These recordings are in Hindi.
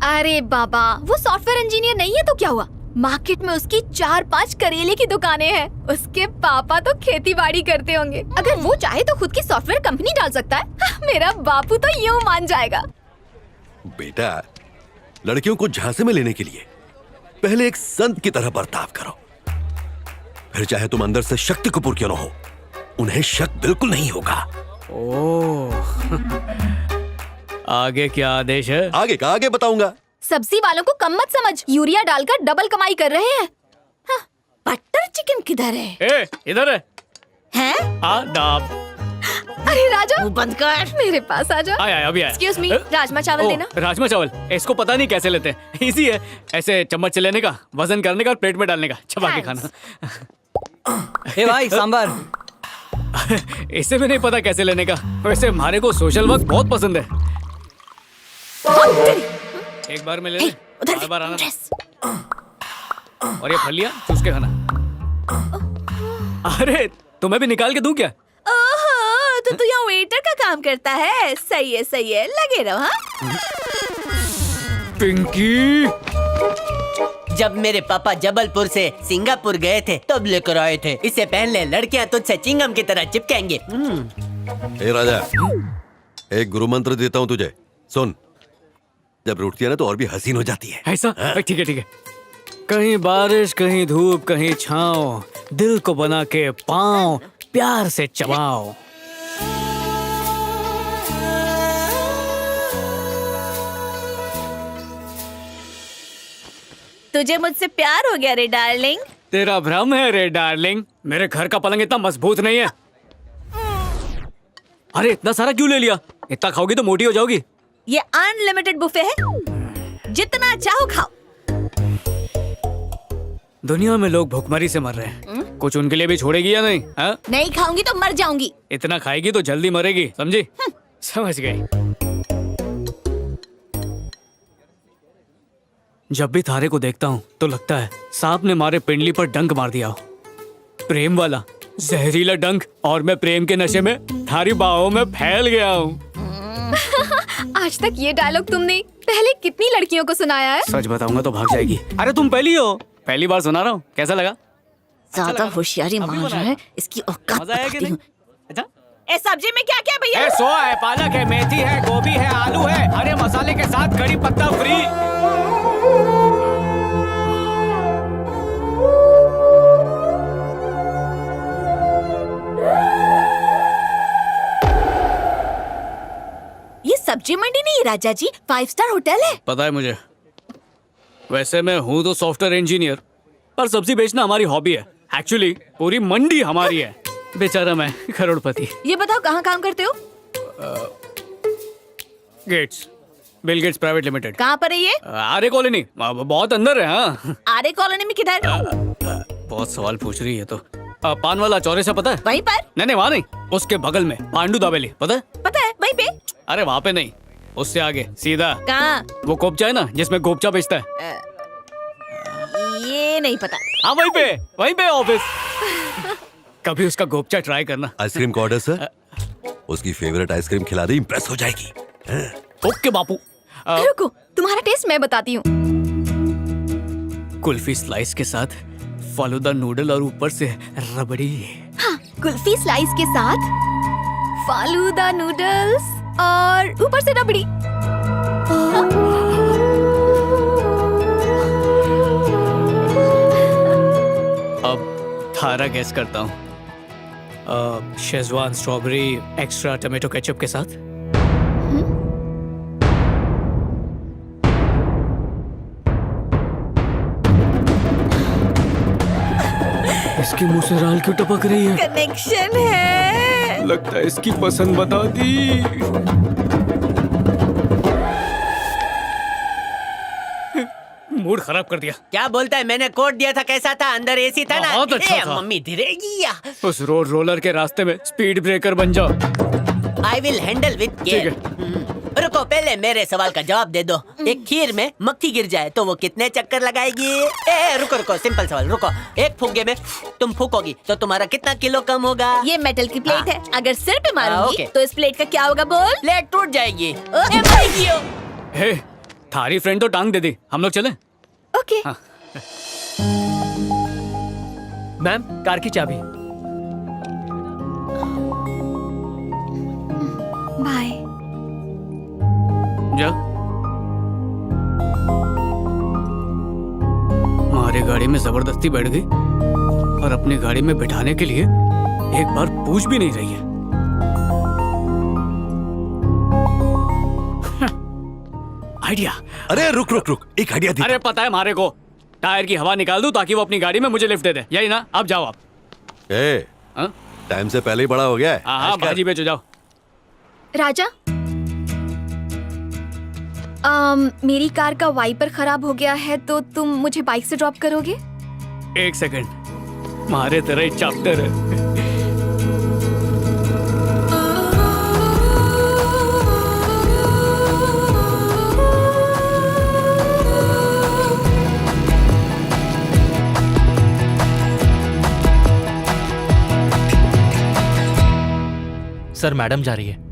अरे बाबा, वो सॉफ्टवेयर इंजीनियर नहीं है तो क्या हुआ? मार्केट में उसकी 4-5 करेले की दुकानें हैं। उसके पापा तो खेती बाड़ी करते होंगे। अगर वो चाहे तो खुद की सॉफ्टवेयर कंपनी डाल सकता है। मेरा बापू तो यूं मान जाएगा। बेटा, लड़कियों को झांसे में लेने के लिए पहले एक संत की तरह बर्ताव करो, फिर चाहे तुम अंदर से शक्ति कपूर क्यों न हो, उन्हें शक बिल्कुल नहीं होगा। ओह आगे क्या आदेश है? आगे का आगे बताऊंगा। सब्जी वालों को कम मत समझ, यूरिया डालकर डबल कमाई कर रहे हैं। हाँ, बटर चिकन किधर है? ए, इधर है। हैं? आदाब। अरे राजा, वो बंद कर। मेरे पास आजा। आया अभी आया। एक्सक्यूज मी, राजमा चावल देना। राजमा चावल, इसको पता नहीं कैसे लेते हैं। इजी है, ऐसे चम्मच से लेने का, वजन करने का, प्लेट में डालने का, चबा के खाना। हे भाई सांबर। इसे भी नहीं पता कैसे लेने का। वैसे हमारे को सोशल वर्क बहुत पसंद है। एक बार में ले ले, बार बार आना। और ये फलियां चूस के खाना। अरे तुम्हें भी निकाल के दूं क्या? ओहो, तो तू यहाँ वेटर का काम करता है। सही है, लगे रहो। हाँ, पिंकी, जब मेरे पापा जबलपुर से सिंगापुर गए थे तब लेकर आए थे। इससे पहले लड़कियां तुझसे चिंगम की तरह चिपकेंगे। ए राजा, एक गुरु मंत्र देता हूँ तुझे, सुन। जब रूठती है ना तो और भी हसीन हो जाती है। ऐसा? ठीक है ठीक है। कहीं बारिश, कहीं धूप, कहीं छाँव, दिल को बना के पाँव प्यार से चबाओ। तुझे मुझसे प्यार हो गया रे डार्लिंग। तेरा भ्रम है रे डार्लिंग। मेरे घर का पलंग इतना मजबूत नहीं है। अरे इतना सारा क्यों ले लिया? इतना खाओगी तो मोटी हो जाओगी। ये अनलिमिटेड बुफे है, जितना चाहो खाओ। दुनिया में लोग भूखमरी से मर रहे हैं, कुछ उनके लिए भी छोड़ेगी या नहीं? हा? नहीं खाऊंगी तो मर जाऊंगी। इतना खाएगी तो जल्दी मरेगी, समझी? समझ गई। जब भी तारे को देखता हूँ तो लगता है सांप ने मारे पिंडली पर डंक मार दिया हो। प्रेम वाला जहरीला डंक, और मैं प्रेम के नशे में थारी बाहों में फैल गया हूँ। आज तक ये डायलॉग तुमने पहले कितनी लड़कियों को सुनाया है? सच बताऊंगा तो भाग जाएगी। अरे तुम पहली हो, पहली बार सुना रहा हूँ। कैसा लगा? ज्यादा होशियारी मार रहा है, इसकी औकात मजा आया कि बताती नहीं? हूँ। अच्छा? ए सब्जी में क्या क्या भैया? सोया है, पालक है, मेथी है, गोभी है, आलू है, हरे मसाले के साथ कड़ी पत्ता फ्री। ये सब्जी मंडी नहीं राजा जी, 5 स्टार होटल है। पता है मुझे। वैसे मैं हूँ तो सॉफ्टवेयर इंजीनियर, पर सब्जी बेचना हमारी हॉबी है। एक्चुअली पूरी मंडी हमारी है। बेचारा मैं करोड़पति। ये बताओ कहाँ काम करते हो? Gates, Bill Gates private limited. कहाँ पर है ये? आर्य कॉलोनी, बहुत अंदर है। हाँ, आर्य कॉलोनी में किधर? बहुत सवाल पूछ रही है तो। पान वाला चौरासा पता है? वहीं पर? नहीं वहाँ नहीं, उसके बगल में पांडू दाबेली, पता है? पता है, वहीं पे। अरे वहाँ पे नहीं, उससे आगे सीधा। कहाँ? वो कोपचा है ना जिसमें गोपचा बेचता है। ये नहीं पता। हाँ वहीं पे ऑफिस। कभी उसका गोपचा ट्राई करना। आइसक्रीम का ऑर्डर सर। उसकी फेवरेट आइसक्रीम खिला दे, इम्प्रेस हो जाएगी। ओके बापू। रुको, तुम्हारा टेस्ट मैं बताती हूँ। कुल्फी स्लाइस के साथ फालूदा नूडल और ऊपर से रबड़ी। हाँ, कुल्फी स्लाइस के साथ फालूदा नूडल्स और ऊपर से रबड़ी। अब थारा गैस करता हूँ। Schezwan strawberry extra tomato ketchup के साथ। इसके मुंह से राल क्यों टपक रही है? कनेक्शन है। लगता है इसकी पसंद बता दी। मूड खराब कर दिया। क्या बोलता है? मैंने कोड दिया था, कैसा था? अंदर एसी था ना? बहुत अच्छा था। मम्मी धीरे गिया। उस रोड रोलर के रास्ते में स्पीड ब्रेकर बन जाओ। I will handle with care. रुको, पहले मेरे सवाल का जवाब दे दो। एक खीर में मक्खी गिर जाए तो वो कितने चक्कर लगाएगी? रुको, सिंपल सवाल। रुको, एक फुग्गे में तुम फूकोगी तो तुम्हारा कितना किलो कम होगा? ये मेटल की प्लेट है, अगर सिर पे मारूंगी ओके। तो इस प्लेट का क्या होगा बोल? प्लेट टूट जाएगी। हे, थारी फ्रेंड तो टांग दे दी, हम लोग चले। ओके। मैम, कार की चाबी। बाय। जा। हमारी गाड़ी में जबरदस्ती बैठ गई और अपनी गाड़ी में बिठाने के लिए एक बार पूछ भी नहीं रही है। आइडिया। अरे रुक रुक रुक, एक आइडिया दी। अरे पता है मारे को, टायर की हवा निकाल दूं ताकि वो अपनी गाड़ी में मुझे लिफ्ट दे दे, यही ना? अब जाओ आप। ए, हाँ टाइम से पहले ही बड़ा हो गया है। हाँ, ऐश कर। भाजी बेचो, जाओ। राजा, मेरी कार का वाइपर खराब हो गया है तो तुम मुझे बाइक से ड्रॉप करोगे? एक सेकंड, मारे तेरा ही चैप्टर है। सर, मैडम जा रही है।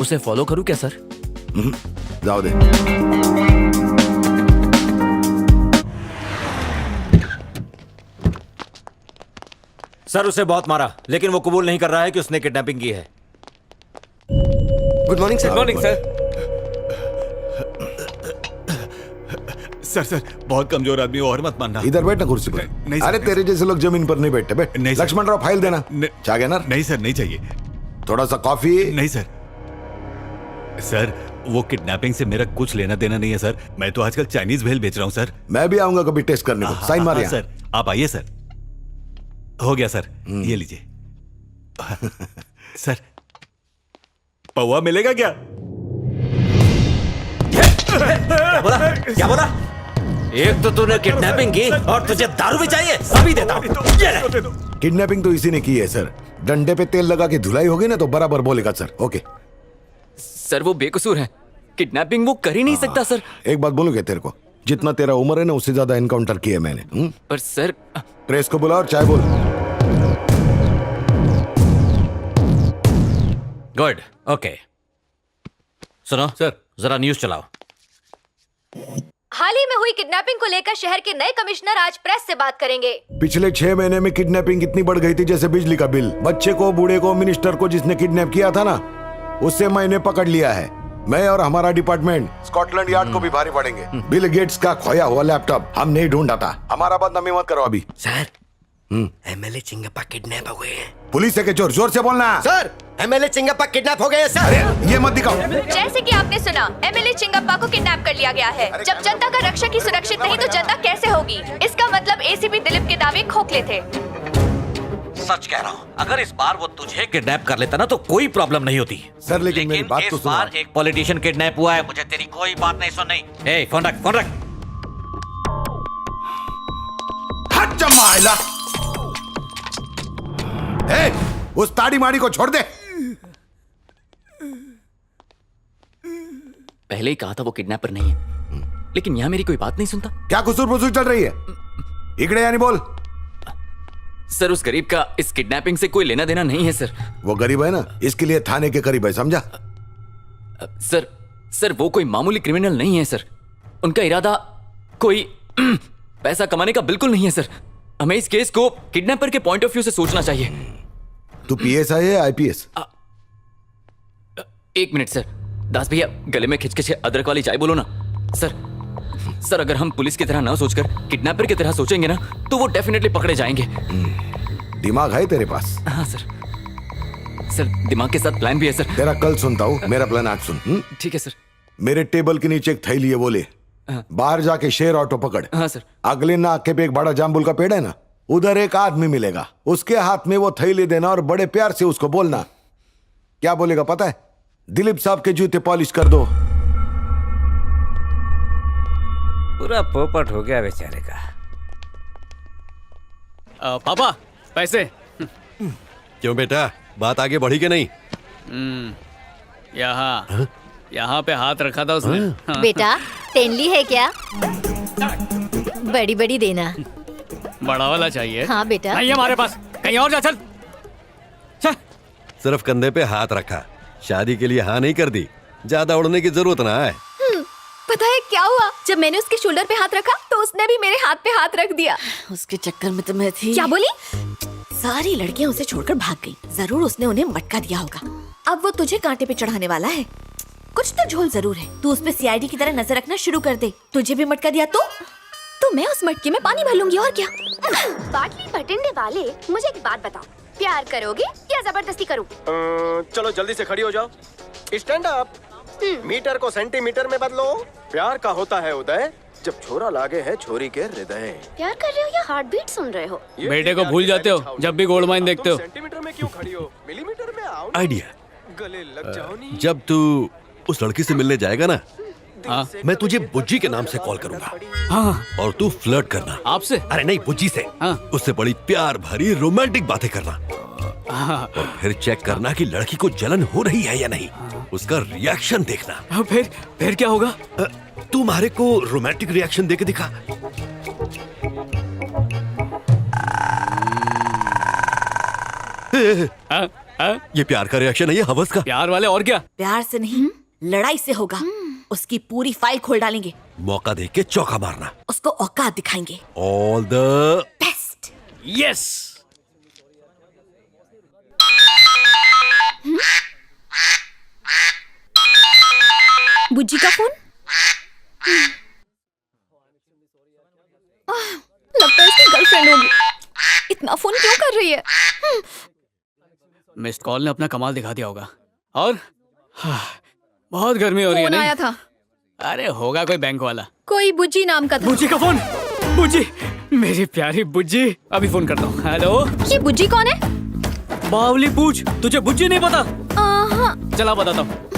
उसे फॉलो करूं क्या सर? जाओ दे। सर उसे बहुत मारा, लेकिन वो कबूल नहीं कर रहा है कि उसने किडनैपिंग की है। Good morning sir. Good morning sir. Sir बहुत कमजोर आदमी, और मत मानना। इधर बैठ ना कुर्सी पर। नहीं सर, अरे नहीं तेरे जैसे लोग जमीन पर नहीं बैठते। बैठ। नहीं सर। लक्ष्मण राव, फाइल देना। चाह गया ना? नहीं सर, नहीं चाहिए। थोड़ा सा कॉफी। नहीं सर। सर वो किडनैपिंग से मेरा कुछ लेना देना नहीं है सर। मैं तो आजकल चाइनीज भेल बेच रहा हूँ सर। मैं भी आऊंगा कभी टेस्ट करने को। साइन मार यहाँ। सर आप आइए सर। हो गया सर, ये लीजिए। सर पौवा मिलेगा क्या? बोला क्या बोला? एक तो तूने किडनैपिंग की और तुझे दारू भी चाहिए, सभी देता हूं। ये ले। किडनैपिंग तो इसी ने की है सर। डंडे पे तेल लगा के धुलाई होगी ना तो बराबर बोलेगा सर। ओके सर, वो बेकसूर है, किडनैपिंग वो कर ही नहीं सकता सर। एक बात बोलूंगे तेरे को, जितना तेरा उम्र है ना उससे ज्यादा एनकाउंटर किए मैंने। पर सर, प्रेस को बुला और चाय बोल। Good, okay. सुनो सर, जरा न्यूज चलाओ। हाल ही में हुई किडनैपिंग को लेकर शहर के नए कमिश्नर आज प्रेस से बात करेंगे। पिछले 6 महीने में किडनैपिंग इतनी बढ़ गई थी जैसे बिजली का बिल। बच्चे को, बूढ़े को, मिनिस्टर को जिसने किडनैप किया था ना, उससे मैंने पकड़ लिया है। मैं और हमारा डिपार्टमेंट स्कॉटलैंड यार्ड को भी भारी पड़ेंगे। बिल गेट्स का खोया हुआ लैपटॉप हम नहीं ढूंढा था। हमारा बदनामी मत करो अभी। सर एमएलए चिंगप्पा किडनैप हो गए हैं। पुलिस है के चोर, जोर से बोलना। सर एमएलए चिंगप्पा किडनैप हो गए हैं सर। अरे ये मत दिखाओ। जैसे कि आपने सुना, एमएलए चिंगप्पा को किडनैप कर लिया गया है। जब जनता का रक्षक ही सुरक्षित नहीं तो जनता कैसे होगी? इसका मतलब एसीपी दिलीप के दावे खोखले थे। सच कह रहा हूँ, अगर इस बार वो तुझे किडनैप कर लेता ना तो कोई प्रॉब्लम नहीं होती। सर लेकिन मेरी बात तो इस सुनो। बार एक पॉलिटिशियन किडनैप हुआ है, मुझे तेरी कोई बात नहीं सुननी। ए, फोन रख, फोन रख। हट जमाइला। ए, उस ताड़ी माड़ी को छोड़ दे। पहले ही कहा था वो किडनैपर नहीं है, लेकिन यहाँ मेरी कोई बात नहीं सुनता। क्या कुसूर पुसूर चल रही है? इकड़े यानी बोल। सर, उस गरीब का इस किडनैपिंग से कोई लेना देना नहीं है सर। वो गरीब है ना, इसके लिए थाने के करीब है, समझा? सर वो कोई मामूली क्रिमिनल नहीं है सर। उनका इरादा कोई पैसा कमाने का बिल्कुल नहीं है सर। हमें इस केस को किडनैपर के पॉइंट ऑफ व्यू से सोचना चाहिए। तू पीएसआई है आईपीएस? एक मिनट सर। दास भैया, गले में खिंच अदरक वाली चाय बोलो ना। सर अगर हम पुलिस की तरह ना सोचकर किडनैपर की तरह सोचेंगे ना तो वो डेफिनेटली पकड़े जाएंगे। दिमाग है तेरे पास? हाँ सर दिमाग के साथ प्लान भी है सर। तेरा कल सुनता हूँ, मेरा प्लान आज सुन। ठीक है सर। मेरे टेबल के नीचे एक थैली है, बोले बाहर जाके शेर ऑटो पकड़। हाँ सर। अगले नाके पे एक बड़ा जाम्बुल का पेड़ है ना, उधर एक आदमी मिलेगा, उसके हाथ में वो थैली देना और बड़े प्यार से उसको बोलना। क्या बोलेगा पता है? दिलीप साहब के जूते पॉलिश कर दो। पूरा पोपट हो गया बेचारे का। पापा पैसे। क्यों बेटा, बात आगे बढ़ी कि नहीं? यहाँ यहाँ पे हाथ रखा था उसने। हाँ। बेटा तेनली है क्या? बड़ी बड़ी देना। बड़ा वाला चाहिए। हाँ बेटा। नहीं है हमारे पास, कहीं और जा चल। चल। सिर्फ कंधे पे हाथ रखा, शादी के लिए हाँ नहीं कर दी। ज्यादा उड़ने की जरूरत ना है। पता है क्या हुआ? जब मैंने उसके शोल्डर पे हाथ रखा तो उसने भी मेरे हाथ पे हाथ रख दिया। उसके चक्कर में तो मैं थी। क्या बोली? सारी लड़कियां उसे छोड़कर भाग गई। जरूर उसने उन्हें मटका दिया होगा। अब वो तुझे कांटे पे चढ़ाने वाला है। कुछ तो झोल जरूर है। तू उस पे सीआईडी की तरह नजर रखना शुरू कर दे। तुझे भी मटका दिया तो मैं उस मटके में पानी भर लूंगी और क्या। बाटली भटिंडे वाले, मुझे एक बात बताओ, प्यार करोगे या जबरदस्ती करूं? चलो जल्दी से खड़ी हो जाओ। Stand up. मीटर को सेंटीमीटर में बदलो। प्यार का होता है उदय जब छोरा लागे है छोरी के हृदय। प्यार कर रहे हो या हार्ट बीट सुन रहे हो? बेटे को भूल जाते हो जब भी गोल्ड माइन देखते हो। सेंटीमीटर में क्यों खड़ी हो? मिलीमीटर में आओ। आइडिया, गले लग जाओ नी। जब तू उस लड़की से मिलने जाएगा ना, हाँ। मैं तुझे बुज्जी के नाम से कॉल करूंगा। हाँ। और तू फ्लर्ट करना। आपसे? अरे नहीं, बुज्जी से। हाँ। उससे बड़ी प्यार भरी रोमांटिक बातें करना। हाँ। और फिर चेक करना कि लड़की को जलन हो रही है या नहीं। उसका रिएक्शन देखना। हाँ, फिर क्या होगा? तू मारे को रोमांटिक रिएक्शन देके दिखा। हाँ? हाँ? ये प्यार का रिएक्शन है, ये हवस का। प्यार वाले और क्या? प्यार से नहीं, लड़ाई से होगा। उसकी पूरी फाइल खोल डालेंगे। मौका देख के चौका मारना। उसको औकात दिखाएंगे। All the best. यस। बुज्जी का फोन। लगता है इसकी गर्लफ्रेंड होगी। इतना फोन क्यों कर रही है? मिस्ड कॉल ने अपना कमाल दिखा दिया होगा। और बहुत गर्मी हो रही है फोन नहीं? आया था। अरे होगा कोई बैंक वाला। कोई बुज्जी नाम का था। बुज्जी का फोन। बुज्जी, मेरी प्यारी बुज्जी। अभी फोन करता हूँ। हेलो। ये बुज्जी कौन है? बावली पूछ, तुझे बुज्जी नहीं पता? हाँ। चला बताता हूँ।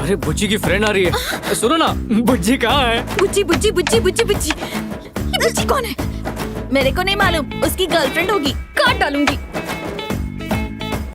अरे बुज्जी की फ्रेंड आ रही है। सुनो ना, बुज्जी कहाँ है? बुज्जी बुज्जी बुज्जी बुज्जी बुज्जी। ये बुज्जी कौन है? मेरे को नहीं मालूम। उसकी गर्लफ्रेंड होगी। काट डालूंगी।